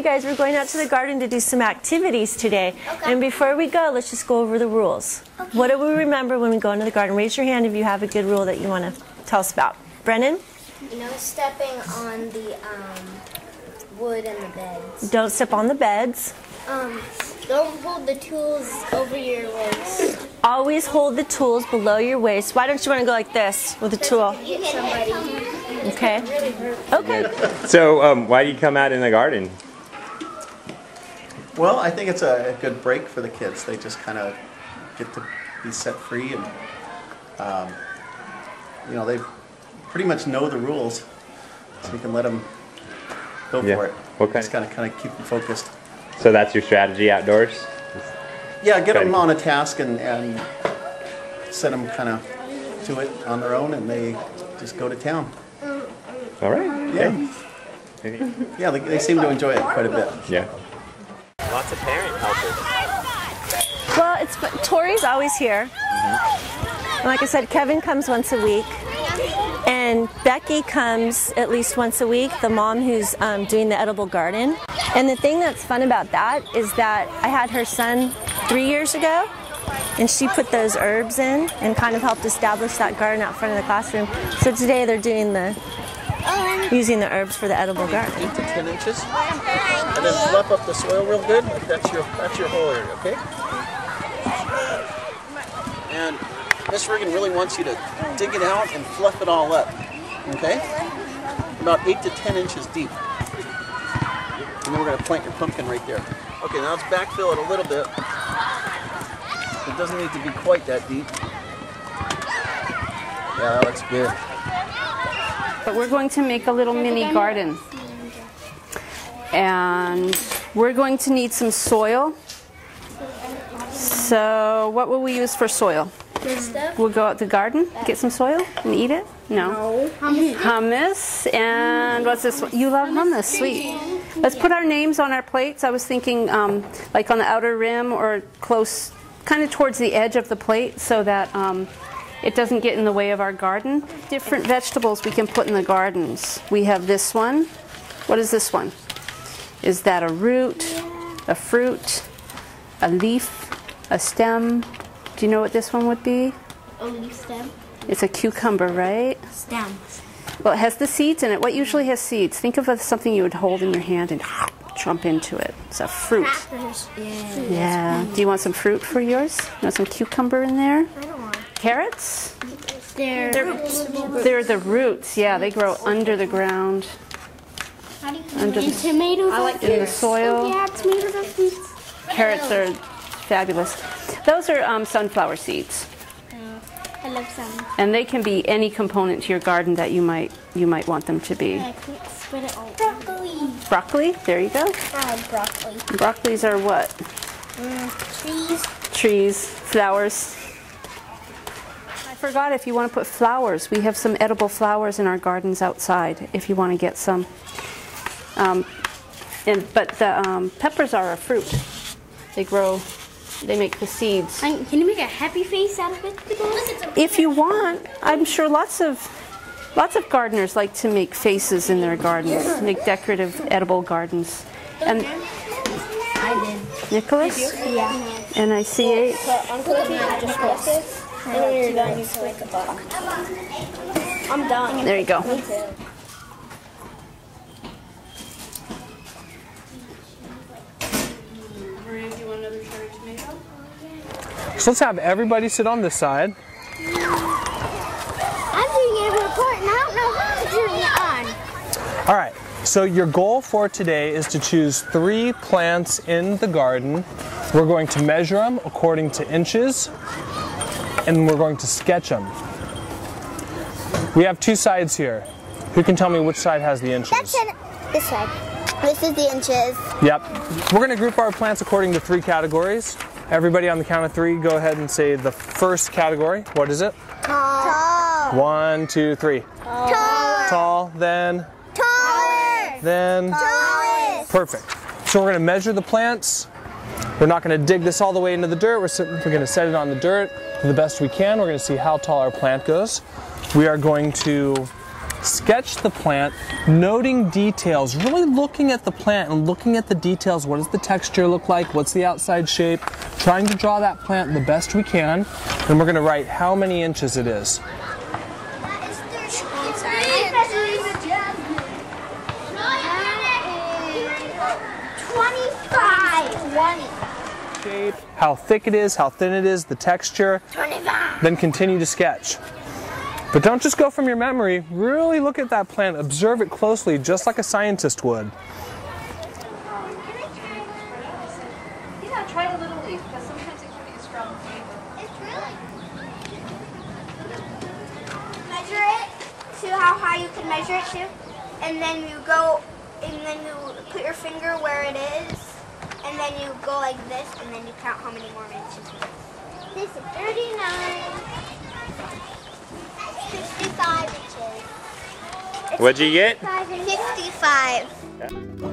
you guys, we're going out to the garden to do some activities today. Okay. And before we go, let's just go over the rules. Okay. What do we remember when we go into the garden? Raise your hand if you have a good rule that you want to tell us about. Brennan? No stepping on the wood and the beds. Don't step on the beds. Don't hold the tools over your waist. Always hold the tools below your waist. Why don't you want to go like this with a tool? Hit somebody. Okay. Okay. So, why do you come out in the garden? Well, I think it's a good break for the kids. They just kind of get to be set free, and you know, they pretty much know the rules, so you can let them go for it. What just kind of keep them focused. So that's your strategy outdoors? Yeah, get them on a task and set them kind of to it on their own, and they just go to town. All right. Yeah. Yeah, they seem to enjoy it quite a bit. Yeah. Lots of parent helpers. Well, Tori's always here. And like I said, Kevin comes once a week. And Becky comes at least once a week, the mom who's doing the edible garden. And the thing that's fun about that is that I had her son 3 years ago, and she put those herbs in and kind of helped establish that garden out front of the classroom. So today they're doing using the herbs for the edible garden. 8 to 10 inches, and then fluff up the soil real good. Like that's your whole area, okay? And Miss Regan really wants you to dig it out and fluff it all up, okay? About 8 to 10 inches deep. And then we're going to plant your pumpkin right there. Okay, now let's backfill it a little bit. It doesn't need to be quite that deep. Yeah, that looks good. But we're going to make a little mini garden. And we're going to need some soil. So what will we use for soil? We'll go out to the garden, get some soil, and eat it? No. Hummus. And what's this one? You love hummus, sweet. Let's put our names on our plates. I was thinking like on the outer rim or close, kind of towards the edge of the plate so that it doesn't get in the way of our garden. Different vegetables we can put in the gardens. We have this one. What is this one? Is that a root, a fruit, a leaf, a stem? Do you know what this one would be? A leaf stem. It's a cucumber, right? Stem. Well, it has the seeds in it. What usually has seeds? Think of something you would hold in your hand and jump into it. It's a fruit. Crackers. Yeah. Do you want some fruit for yours? You want some cucumber in there? I don't want. Carrots? They're They're the roots. Yeah, they grow under the ground. How do you Under the tomatoes? I like in the soil. Yeah, tomatoes are fruits. Carrots are fabulous. Those are sunflower seeds. I love some. And they can be any component to your garden that you might want them to be. I can't spread it all. Broccoli. Broccoli, there you go. Broccoli. Broccolis are what? Trees. Trees, flowers. I forgot, if you want to put flowers, we have some edible flowers in our gardens outside if you want to get some. But the peppers are a fruit. They grow. They make the seeds. Can you make a happy face out of it? If you want, I'm sure lots of gardeners like to make faces in their gardens, make decorative edible gardens. And I did. Nicholas? Yeah. And I see it. Uncle just press it, and when you're done, you click a button. I'm done. There you go. Me too. So let's have everybody sit on this side. I'm doing a report and I don't know how to turn it on. All right, so your goal for today is to choose 3 plants in the garden. We're going to measure them according to inches, and we're going to sketch them. We have 2 sides here. Who can tell me which side has the inches? That's it. This side. This is the inches. Yep. We're going to group our plants according to 3 categories. Everybody on the count of 3, go ahead and say the first category. What is it? Tall. 1, 2, 3. Taller. Tall, then? Taller. Then? Tallest. Perfect. So we're going to measure the plants. We're not going to dig this all the way into the dirt. We're going to set it on the dirt the best we can. We're going to see how tall our plant goes. We are going to sketch the plant, noting details, really looking at the plant and looking at the details. What does the texture look like? What's the outside shape? Trying to draw that plant the best we can. And we're going to write how many inches it is. 20. Shape, how thick it is, how thin it is, the texture. 25. Then continue to sketch. But don't just go from your memory. Really look at that plant, observe it closely, just like a scientist would. Yeah, try a little leaf, because sometimes it can be a strong flavor. It's really. Measure it to how high you can measure it to, and then you go, and then you put your finger where it is, and then you go like this, and then you count how many more inches. This is 39. 65 inches. What'd you get? 65.